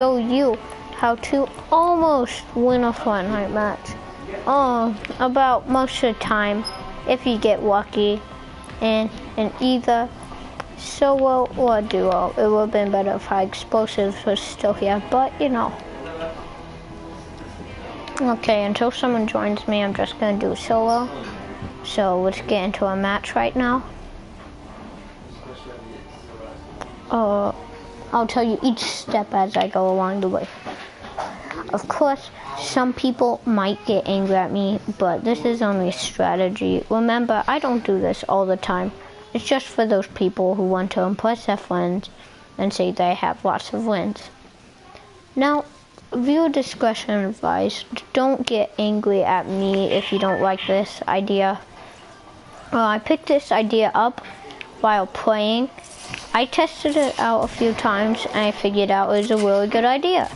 show you how to almost win a Fortnite match. About most of the time, if you get lucky, in either solo or duo. It would have been better if High Explosives was still here, but you know. Okay, until someone joins me, I'm just gonna do solo. So let's get into a match right now. I'll tell you each step as I go along the way. Of course, some people might get angry at me, but this is only a strategy. Remember, I don't do this all the time. It's just for those people who want to impress their friends and say they have lots of wins. Now, viewer discretion advised. Don't get angry at me if you don't like this idea. I picked this idea up while playing. I tested it out a few times and I figured out it was a really good idea.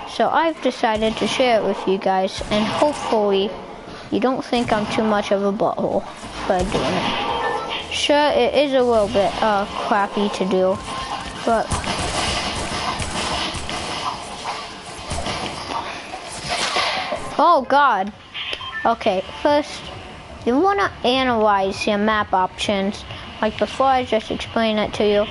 So I've decided to share it with you guys, and hopefully you don't think I'm too much of a butthole for doing it. Sure, it is a little bit crappy to do, but oh god. Okay, first you want to analyze your map options. Like before I just explained it to you.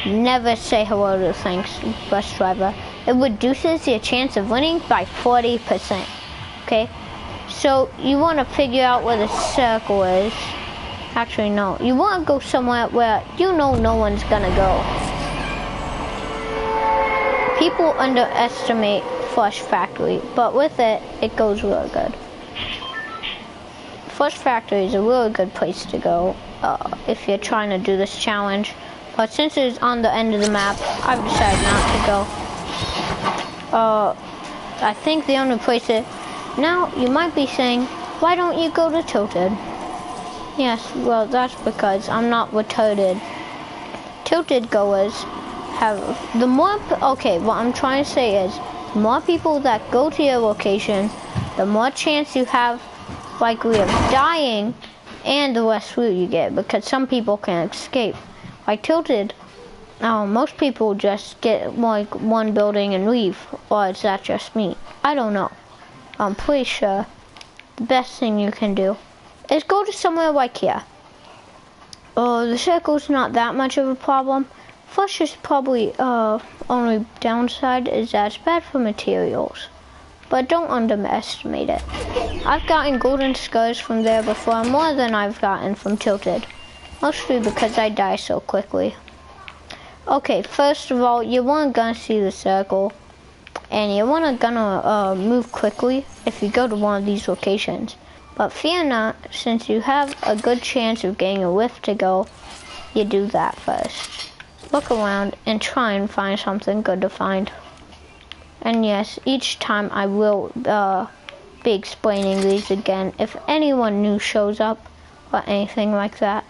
Never say hello to thanks bus driver. It reduces your chance of winning by 40%. Okay? So you want to figure out where the circle is. Actually, no. You want to go somewhere where you know no one's gonna go. People underestimate Flush Factory, but with it, it goes really good. Flush Factory is a really good place to go if you're trying to do this challenge. But since it's on the end of the map, I've decided not to go. I think the only place it... Now, you might be saying, why don't you go to Tilted? Yes, well, that's because I'm not retarded. Tilted goers have... The more... Okay, what I'm trying to say is, the more people that go to your location, the more chance you have likely of dying, and the less loot you get, because some people can escape. Like Tilted, most people just get like one building and leave, or is that just me? I don't know. I'm pretty sure the best thing you can do is go to somewhere like here. The circle's not that much of a problem. Flush is probably only downside is that it's bad for materials, but don't underestimate it. I've gotten golden scars from there before, more than I've gotten from Tilted. Mostly because I die so quickly. Okay, first of all, you want to see the circle, and you want to move quickly if you go to one of these locations. But fear not, since you have a good chance of getting a lift to go, you do that first. Look around and try and find something good to find. And yes, each time I will be explaining these again if anyone new shows up or anything like that.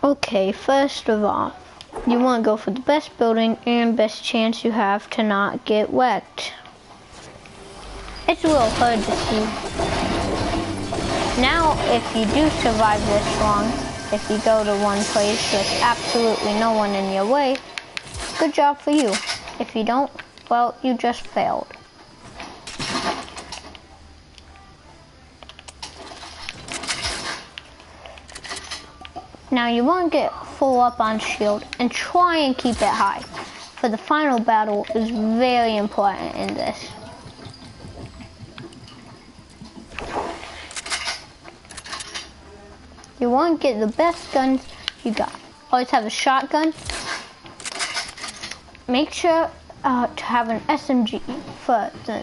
Okay, first of all, you want to go for the best building and best chance you have to not get wrecked. It's a little hard to see. Now, if you do survive this long, if you go to one place with absolutely no one in your way, good job for you. If you don't, well, you just failed. Now you want to get full up on shield and try and keep it high, for the final battle is very important in this. You want to get the best guns you got. Always have a shotgun. Make sure to have an SMG for the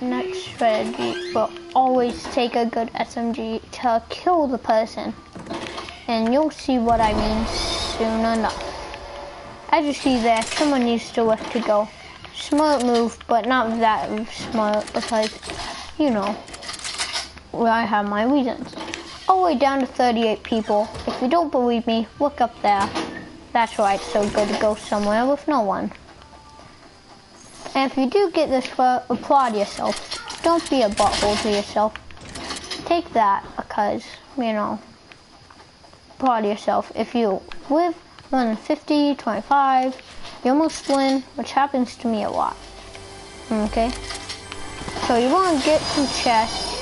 next strategy, but always take a good SMG to kill the person. And you'll see what I mean soon enough. As you see there, someone needs to lift to go. Smart move, but not that smart because, you know, where I have my reasons. All the way down to 38 people. If you don't believe me, look up there. That's why it's so good to go somewhere with no one. And if you do get this far, applaud yourself. Don't be a butthole to yourself. Take that because, you know, applaud yourself. If you live More than 50, 25. You almost win, which happens to me a lot. Okay. So you want to get some chests.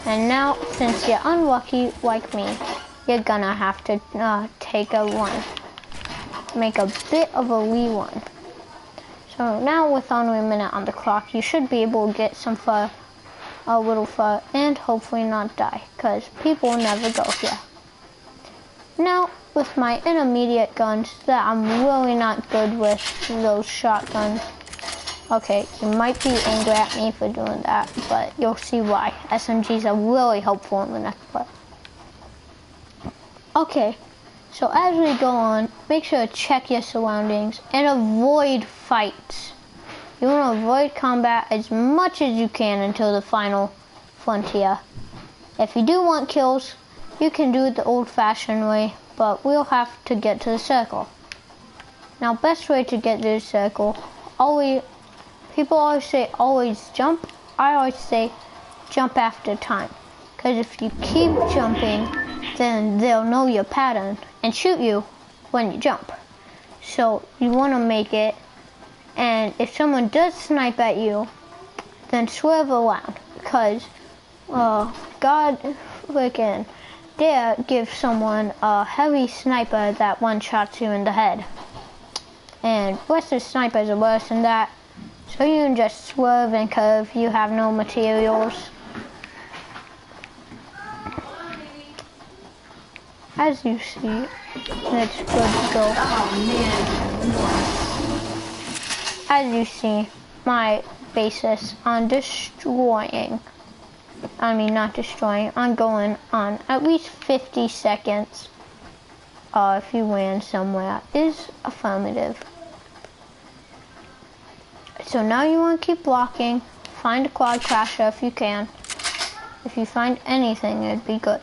And now, since you're unlucky like me, you're gonna have to take a one. Make a bit of a wee one. So now with only a minute on the clock, you should be able to get some fur, a little fur, and hopefully not die, because people never go here. Now, with my intermediate guns, that I'm really not good with those shotguns. Okay, you might be angry at me for doing that, but you'll see why. SMGs are really helpful in the next part. Okay, so as we go on, make sure to check your surroundings and avoid fights. You want to avoid combat as much as you can until the final frontier. If you do want kills, you can do it the old-fashioned way, but we'll have to get to the circle. Now, best way to get to the circle, people always say always jump. I always say jump after time. Because if you keep jumping, then they'll know your pattern and shoot you when you jump. So you want to make it, and if someone does snipe at you, then swerve around. Because God freaking dare give someone a heavy sniper that one-shots you in the head. And Western snipers are worse than that. So you can just swerve and curve. You have no materials. As you see, it's good to go. As you see, my basis on destroying. I mean, not destroying. I'm going on at least 50 seconds. If you land somewhere, is affirmative. So now you want to keep blocking. Find a quad crasher if you can. If you find anything, it'd be good.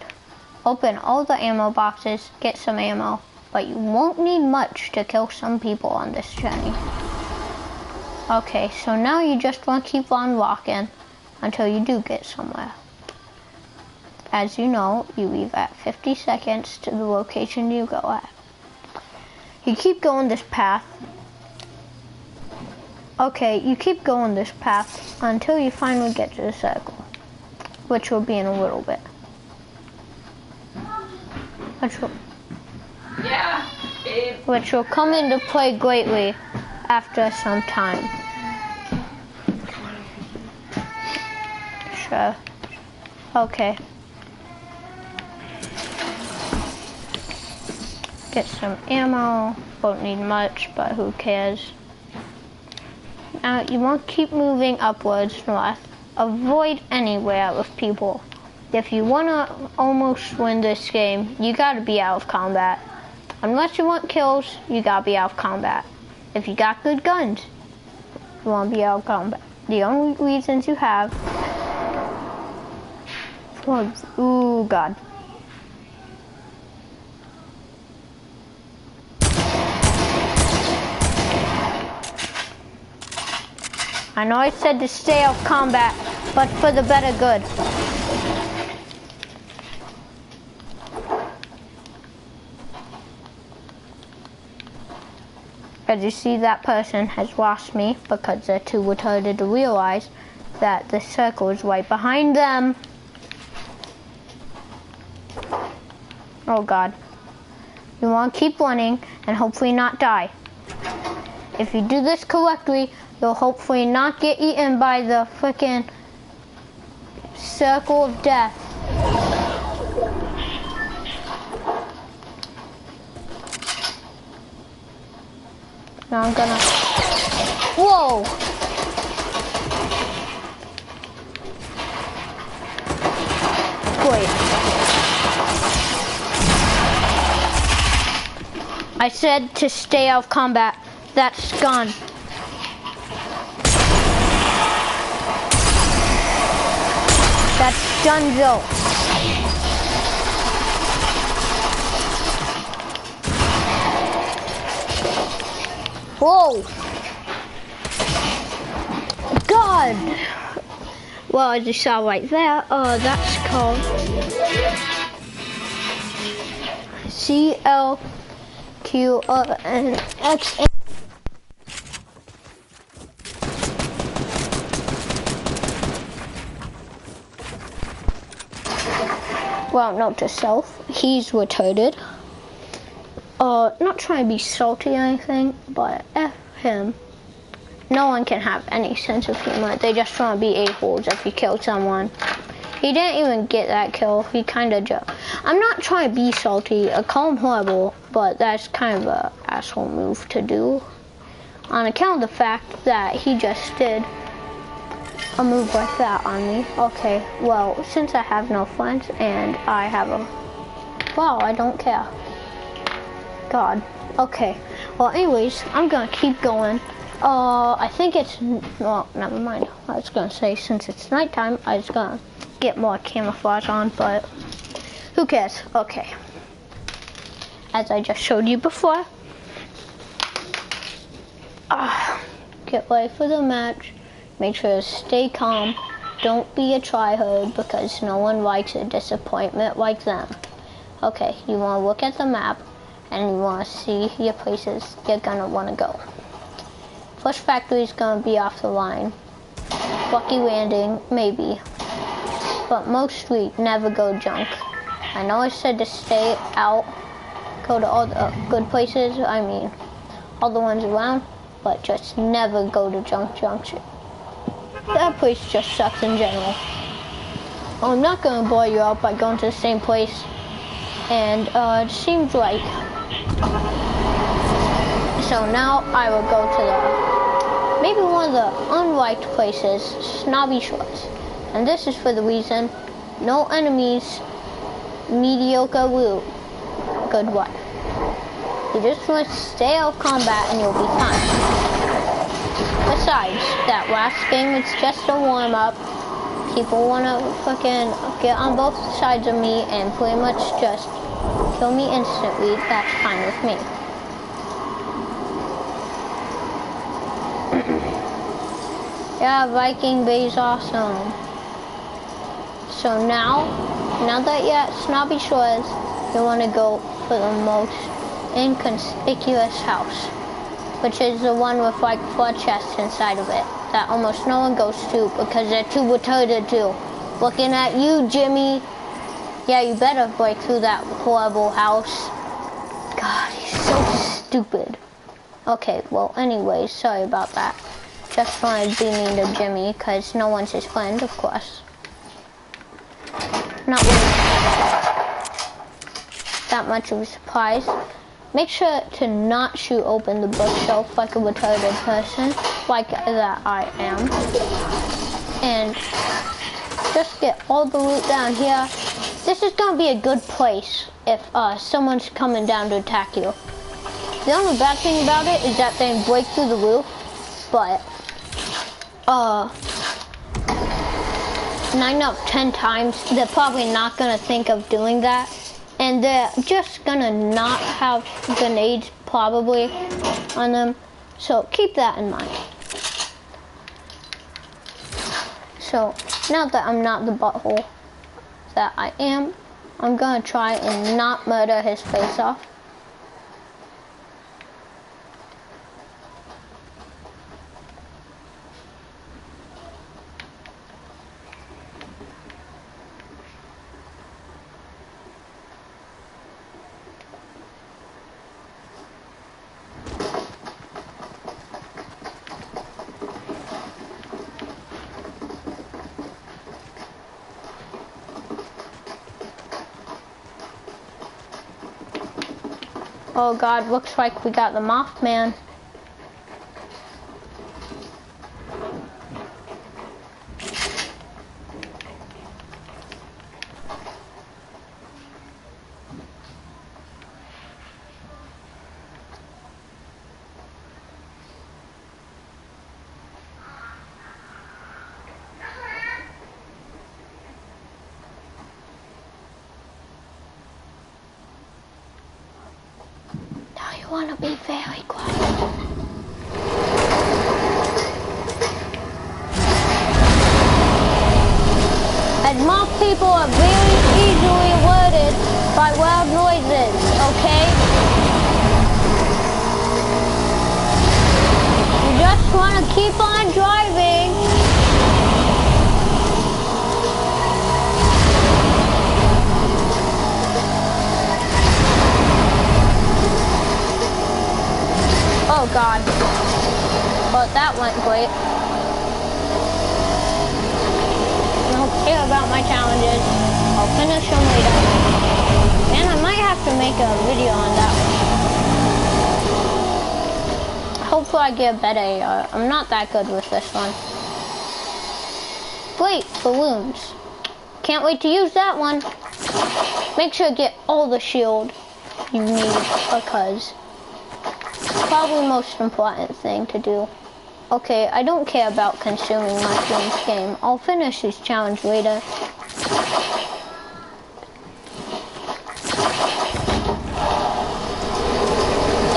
Open all the ammo boxes, get some ammo, but you won't need much to kill some people on this journey. Okay, so now you just want to keep on walking until you do get somewhere. As you know, you leave at 50 seconds to the location you go at. You keep going this path. Okay, you keep going this path until you finally get to the circle, which will be in a little bit. Which will come into play greatly after some time. Sure. Okay. Get some ammo. Won't need much, but who cares? Now you want to keep moving upwards north. Avoid anywhere with people. If you want to almost win this game, you gotta be out of combat. Unless you want kills, you gotta be out of combat. If you got good guns, you want to be out of combat. The only reasons you have... Ooh, God. I know I said to stay out of combat, but for the better good. As you see, that person has lost me because they're too retarded to realize that the circle is right behind them. Oh God. You want to keep running and hopefully not die. If you do this correctly, you'll hopefully not get eaten by the frickin' circle of death. Now I'm gonna... Whoa! Wait. I said to stay out of combat. That's gone. That's donezo. Whoa! God! Well, as you saw right there, that's called CLK Q, and X. Well, note to self, he's retarded. Not trying to be salty or anything, but F him. No one can have any sense of humor. They just want to be a-holes if you kill someone. He didn't even get that kill. He kind of just... I'm not trying to be salty. I call him horrible, but that's kind of an asshole move to do. On account of the fact that he just did a move like that on me. Okay, well, since I have no friends and I have a... Wow, I don't care. God. Okay. Well, anyways, I'm gonna keep going. I think it's... Well, never mind. I was gonna say, since it's nighttime, I was gonna get more camouflage on, but who cares? Okay. As I just showed you before. Get ready for the match. Make sure to stay calm. Don't be a tryhard because no one likes a disappointment like them. Okay, you want to look at the map and you want to see your places you're going to want to go. First factory is going to be off the line. Lucky Landing, maybe. But mostly never go junk. I know I said to stay out, go to all the good places, I mean all the ones around, but just never go to junction. That place just sucks in general. I'm not going to bore you out by going to the same place, and it seems like... So now I will go to the, maybe one of the unliked places, Snobby Shores. And this is for the reason, no enemies, mediocre loot, good luck. You just want to stay out of combat and you'll be fine. Besides, that last game is just a warm-up. People want to fucking get on both sides of me and pretty much just kill me instantly. That's fine with me. Yeah, Viking Bay's awesome. So now that you're at Snobby Shores, you want to go for the most inconspicuous house, which is the one with like 4 chests inside of it that almost no one goes to because they're too retarded to. Looking at you, Jimmy. Yeah, you better break through that horrible house. God, he's so stupid. Okay, well, anyways, sorry about that. Just wanted to be mean to Jimmy because no one's his friend, of course. Not really that much of a surprise. Make sure to not shoot open the bookshelf like a retarded person, like that I am. And just get all the loot down here. This is gonna be a good place if someone's coming down to attack you. The only bad thing about it is that they break through the roof, but 9 out of 10 times they're probably not gonna think of doing that. And they're just gonna not have grenades probably on them. So keep that in mind. So now that I'm not the butthole that I am, I'm gonna try and not murder his face off. Oh God, looks like we got the Mothman. I want to be very quiet. As moth people are very easily alerted by loud noises, okay? keep on driving. Oh God. Well, that went great. I don't care about my challenges. I'll finish them later. And I might have to make a video on that one. Hopefully I get better AR. I'm not that good with this one. Great, balloons. Can't wait to use that one. Make sure to get all the shield you need because probably most important thing to do. Okay, I don't care about consuming mushrooms game. I'll finish this challenge later.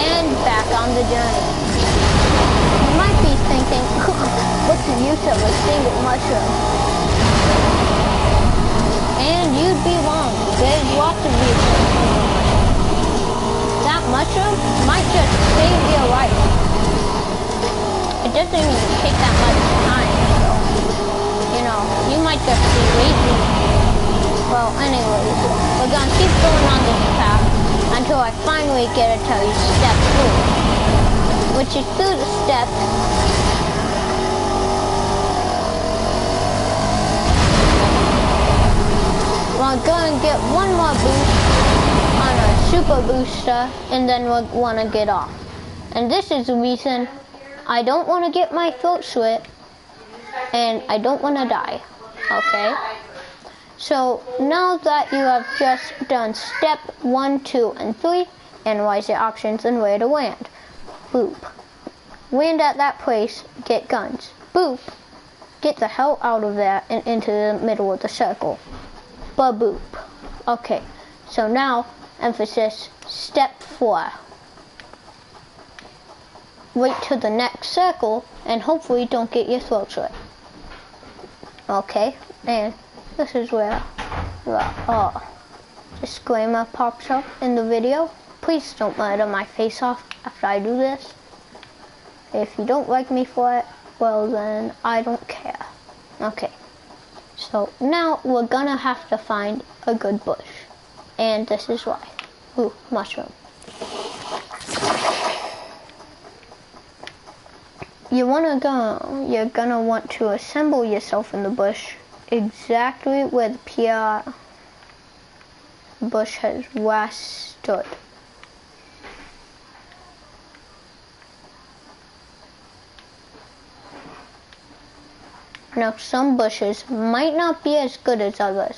And back on the journey. You might be thinking, what's the use of a single mushroom? And you'd be wrong. There's lots of uses for a mushroom. That mushroom might just save your life. It doesn't even take that much time, so, you know, you might just be lazy. Well, anyways, we're gonna keep going on this path until I finally get to step 2, which is through the steps. We're gonna get one more boost on a super booster, and then we're gonna get off. And this is the reason I don't want to get my throat slit, and I don't want to die, okay? So, now that you have just done step 1, 2, and 3, analyze your options and where to land. Boop. Land at that place, get guns. Boop. Get the hell out of there and into the middle of the circle. Ba-boop. Okay, so now, emphasis, step 4. Wait to the next circle and hopefully don't get your throat slit. Okay, and this is where the disclaimer pops up in the video. Please don't murder my face off after I do this. If you don't like me for it, well then I don't care. Okay, so now we're gonna have to find a good bush. And this is why. Ooh, mushroom. You're gonna want to assemble yourself in the bush exactly where the PR bush has last stood. Now some bushes might not be as good as others,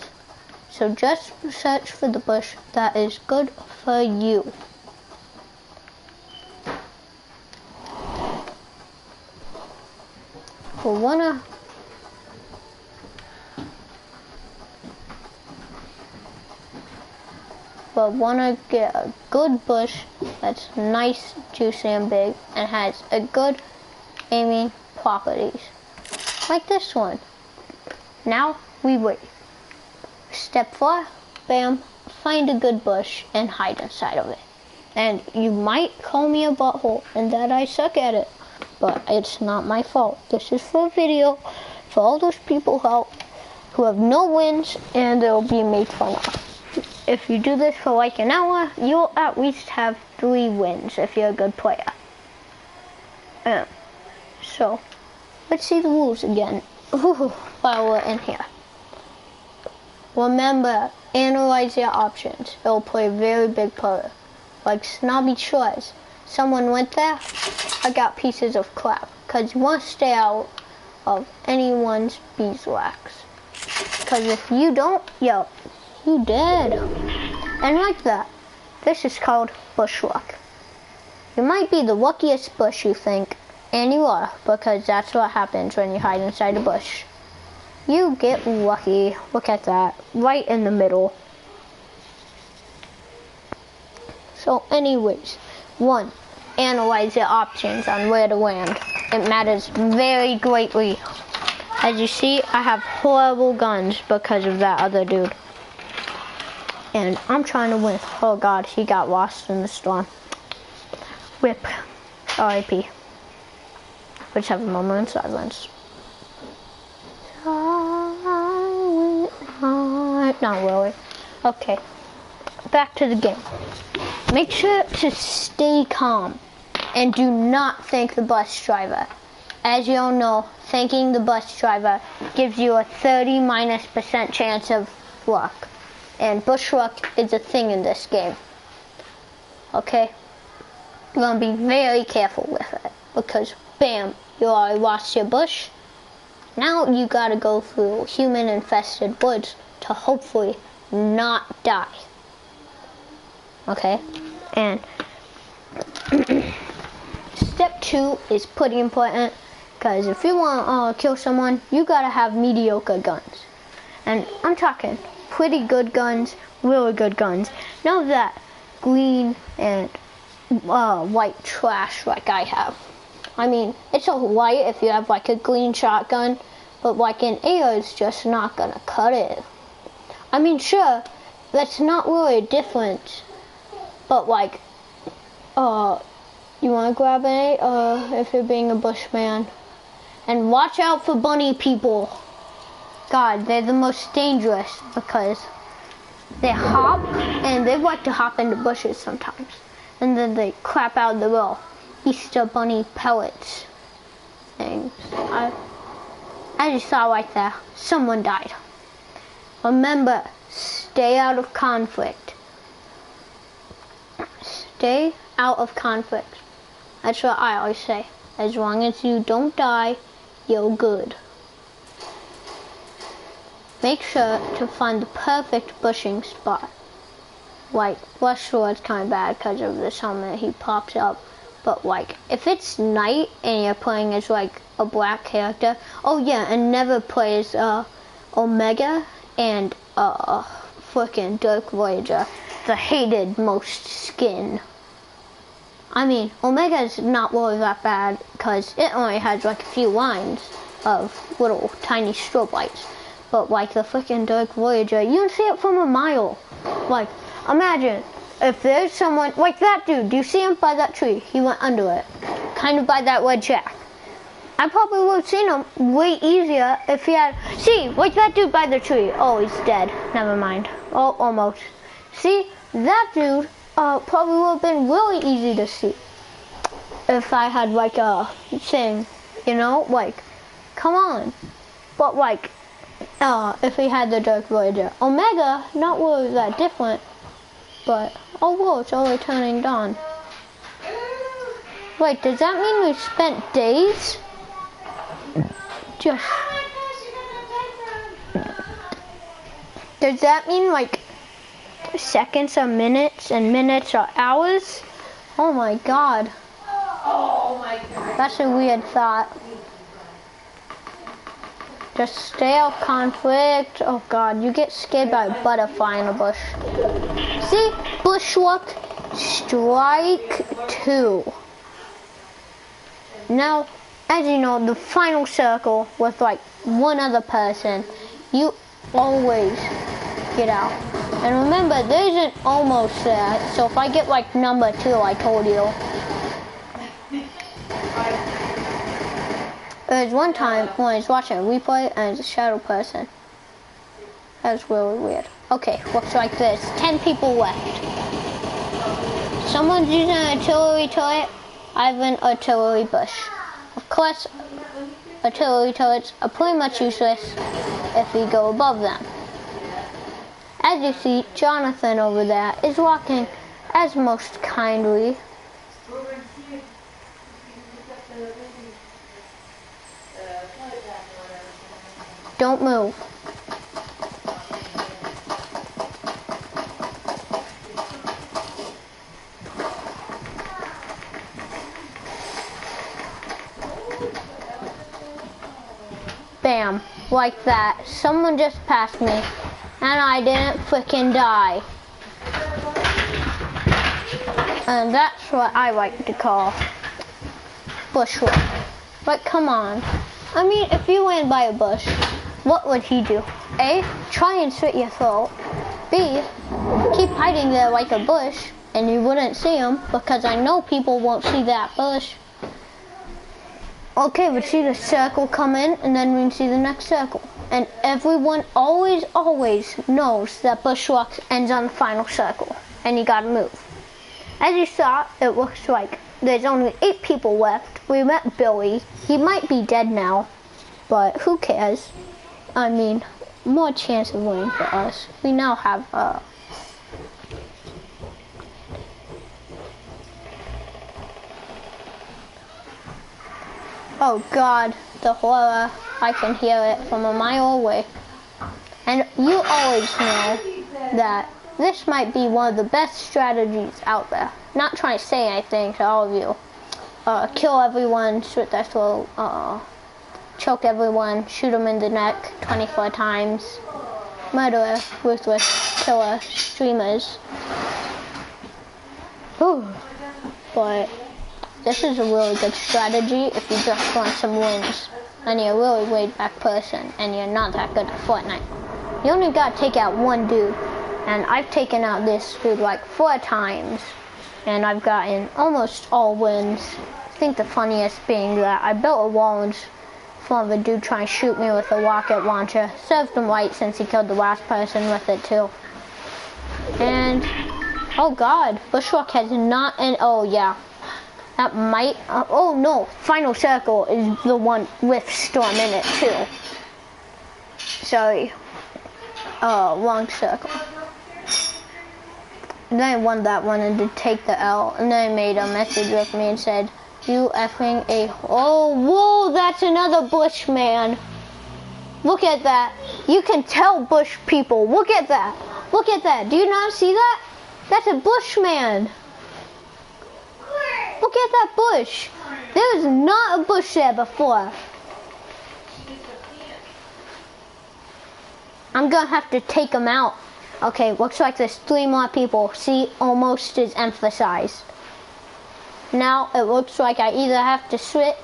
so just search for the bush that is good for you. We'll wanna get a good bush that's nice, juicy, and big, and has a good aiming properties, like this one. Now we wait. Step 4, bam, find a good bush and hide inside of it. And you might call me a butthole and that I suck at it, but it's not my fault. This is for a video for all those people who have no wins and they'll be made fun of. If you do this for like an hour, you'll at least have 3 wins if you're a good player. So, let's see the rules again. While we're in here. Remember, analyze your options. It'll play a very big part. Like Snobby Shores. Someone went there, I got pieces of crap. Cause you want to stay out of anyone's beeswax. Cause if you don't, yo, you dead. And like that, this is called bush luck. You might be the luckiest bush you think, and you are, because that's what happens when you hide inside a bush. You get lucky. Look at that, right in the middle. So anyways, 1, analyze your options on where to land. It matters very greatly. As you see, I have horrible guns because of that other dude. And I'm trying to win. Oh God, he got lost in the storm. Whip. R.I.P. Let's have a moment of silence. Not really. Okay, back to the game. Make sure to stay calm and do not thank the bus driver. As you all know, thanking the bus driver gives you a 30% chance of luck. And bush luck is a thing in this game. Okay? You're gonna be very careful with it. Because, bam, you already lost your bush. Now you gotta go through human-infested woods to hopefully not die. Okay? And step 2 is pretty important. Because if you want to kill someone, you gotta have mediocre guns. And I'm talking pretty good guns, really good guns. Not that green and white trash like I have. I mean, it's alright if you have like a green shotgun, but like an AR is just not gonna cut it. I mean, sure, that's not really a difference, but like, you wanna grab an AR if you're being a bushman. And watch out for bunny people. God, they're the most dangerous because they hop, and they like to hop into bushes sometimes. And then they crap out the little Easter bunny pellets things. I just saw right there, someone died. Remember, stay out of conflict. Stay out of conflict. That's what I always say. As long as you don't die, you're good. Make sure to find the perfect bushing spot. Like, Westworld's kind of bad because of this helmet, he pops up. But like, if it's night and you're playing as like a black character, oh yeah, and never play as Omega and frickin' Dark Voyager, the hated most skin. I mean, Omega is not really that bad because it only has like a few lines of little tiny strobe lights. But like the frickin' Dark Voyager, you can see it from a mile. Like, imagine if there's someone, like that dude, do you see him by that tree? He went under it, kind of by that red jack. I probably would have seen him way easier if he had, see, like that dude by the tree. Oh, he's dead, never mind. Oh, almost. See, that dude probably would have been really easy to see if I had like a thing, you know, like, come on. But like, if we had the Dark Voyager. Omega, not really that different, but, oh whoa, it's already turning dawn. Wait, does that mean we spent days? Just, does that mean like seconds are minutes and minutes are hours? Oh my god. Oh my god. That's a weird thought. Just stay out of conflict. Oh god, you get scared by a butterfly in a bush. See? Bushwalk strike 2. Now, as you know, the final circle with like one other person, you always get out. And remember, there isn't almost there. So if I get like number 2, I told you. There was one time when I was watching a replay and it's a shadow person. That was really weird. Okay, looks like there's 10 people left. Someone's using an artillery turret. I have an artillery bush. Of course, artillery turrets are pretty much useless if we go above them. As you see, Jonathan over there is walking as most kindly. Don't move. Bam, like that. Someone just passed me, and I didn't frickin' die. And that's what I like to call bushwalk. But come on. I mean, if you ran by a bush, what would he do? A, try and slit your throat. B, keep hiding there like a bush, and you wouldn't see him, because I know people won't see that bush. Okay, we see the circle come in, and then we can see the next circle. And everyone always knows that bushwalk ends on the final circle, and you gotta move. As you saw, it looks like there's only 8 people left. We met Billy. He might be dead now, but who cares? I mean, more chance of winning for us. We now have oh God, the horror. I can hear it from a mile away. And you always know that this might be one of the best strategies out there. Not trying to say anything to all of you. Kill everyone, slit their throat, choke everyone, shoot them in the neck 24 times. Murderer, ruthless, killer, streamers. Whew. But this is a really good strategy if you just want some wins and you're a really laid back person and you're not that good at Fortnite. You only gotta take out one dude, and I've taken out this dude like 4 times and I've gotten almost all wins. I think the funniest being that I built a wall in front of a dude trying to shoot me with a rocket launcher. Served him right since he killed the last person with it too. And oh God, bushwalk has not, and oh yeah. That might, oh no, final circle is the one with storm in it too. Sorry, wrong circle. And then I won that one and did take the L, and then I made a message with me and said, you effing a, oh whoa, that's another bush man. Look at that. You can tell bush people, look at that. Look at that, do you not see that? That's a bush man. Look at that bush. There was not a bush there before. I'm gonna have to take them out. Okay, looks like there's 3 more people. See, almost is emphasized. Now it looks like I either have to slit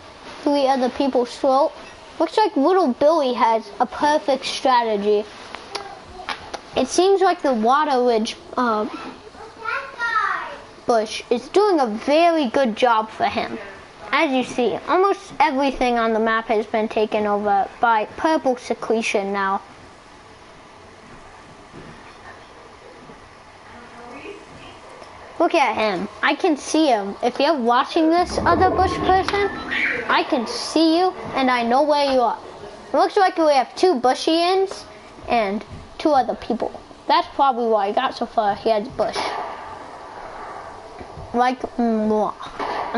3 other people's throat. Looks like little Billy has a perfect strategy. It seems like the water ridge bush is doing a very good job for him. As you see, almost everything on the map has been taken over by purple secretion now. Look at him. I can see him. If you're watching this, other bush person, I can see you and I know where you are. It looks like we have 2 bushians and 2 other people. That's probably why I got so far. He has bush. Like, I'm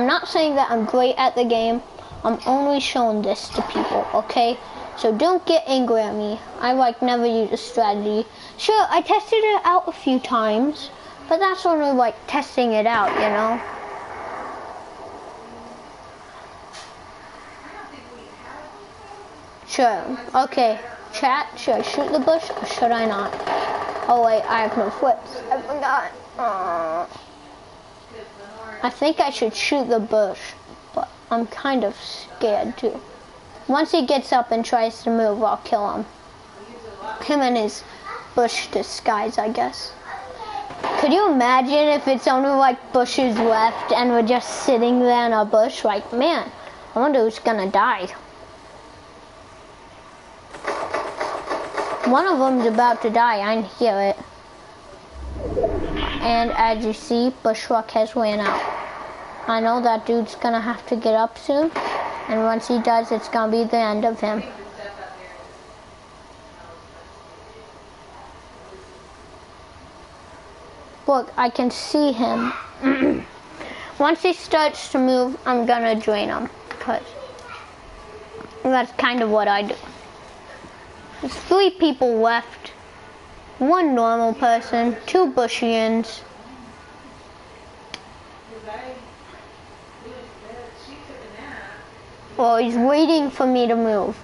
not saying that I'm great at the game. I'm only showing this to people, okay? So don't get angry at me. I never use a strategy. Sure, I tested it out a few times, but that's only like testing it out, you know? Sure, okay. Chat, should I shoot the bush or should I not? Oh wait, I have no flips. I forgot. I think I should shoot the bush, but I'm kind of scared too. Once he gets up and tries to move, I'll kill him. Him and his bush disguise, I guess. Could you imagine if it's only like bushes left and we're just sitting there in a bush? Like, man, I wonder who's gonna die. One of them's about to die, I can hear it. And as you see, bushwalk has ran out. I know that dude's gonna have to get up soon, and once he does, it's gonna be the end of him. Look, I can see him. Once he starts to move, I'm gonna drain him, because that's kind of what I do. There's 3 people left. 1 normal person, 2 bushians. Well, he's waiting for me to move.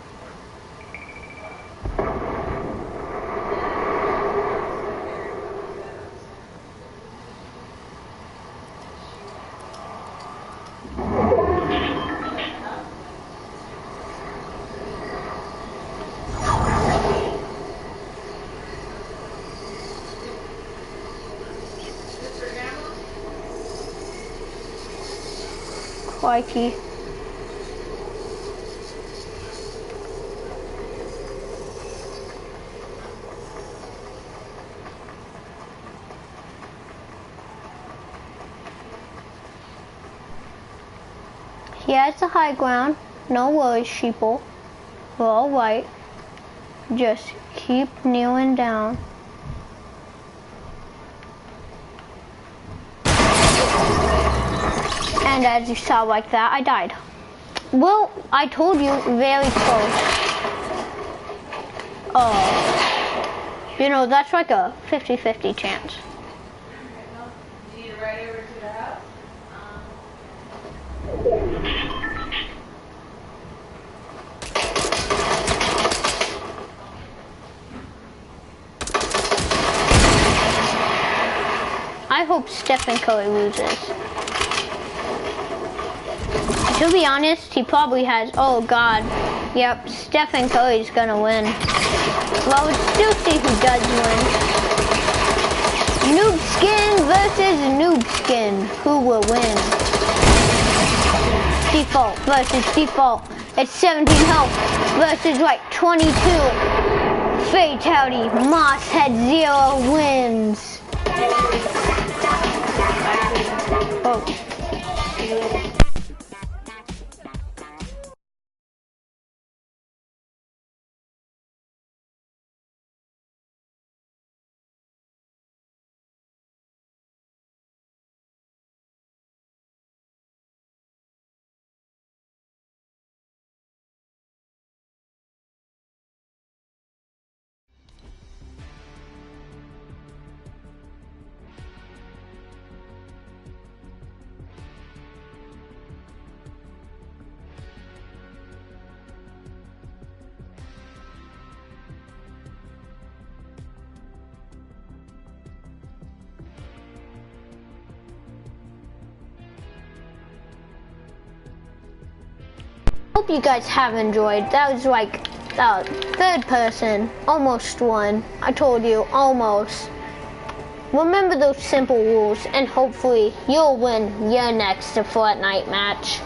Crikey. Yeah, it's a high ground. No worries, sheeple. We're all right. Just keep kneeling down. And as you saw like that, I died. Well, I told you, very close. Oh. You know, that's like a 50-50 chance. Do you ride over to the house? I hope Stephen Curry loses. To be honest, he probably has, oh God. Yep, Stephen Curry's gonna win. Well, we'll still see who does win. Noob Skin versus Noob Skin. Who will win? Default versus Default. It's 17 health versus like 22. Fatality. Moss had 0 wins. Oh. Hope you guys have enjoyed. That was like third person, almost won. I told you, almost. Remember those simple rules, and hopefully you'll win your next Fortnite match.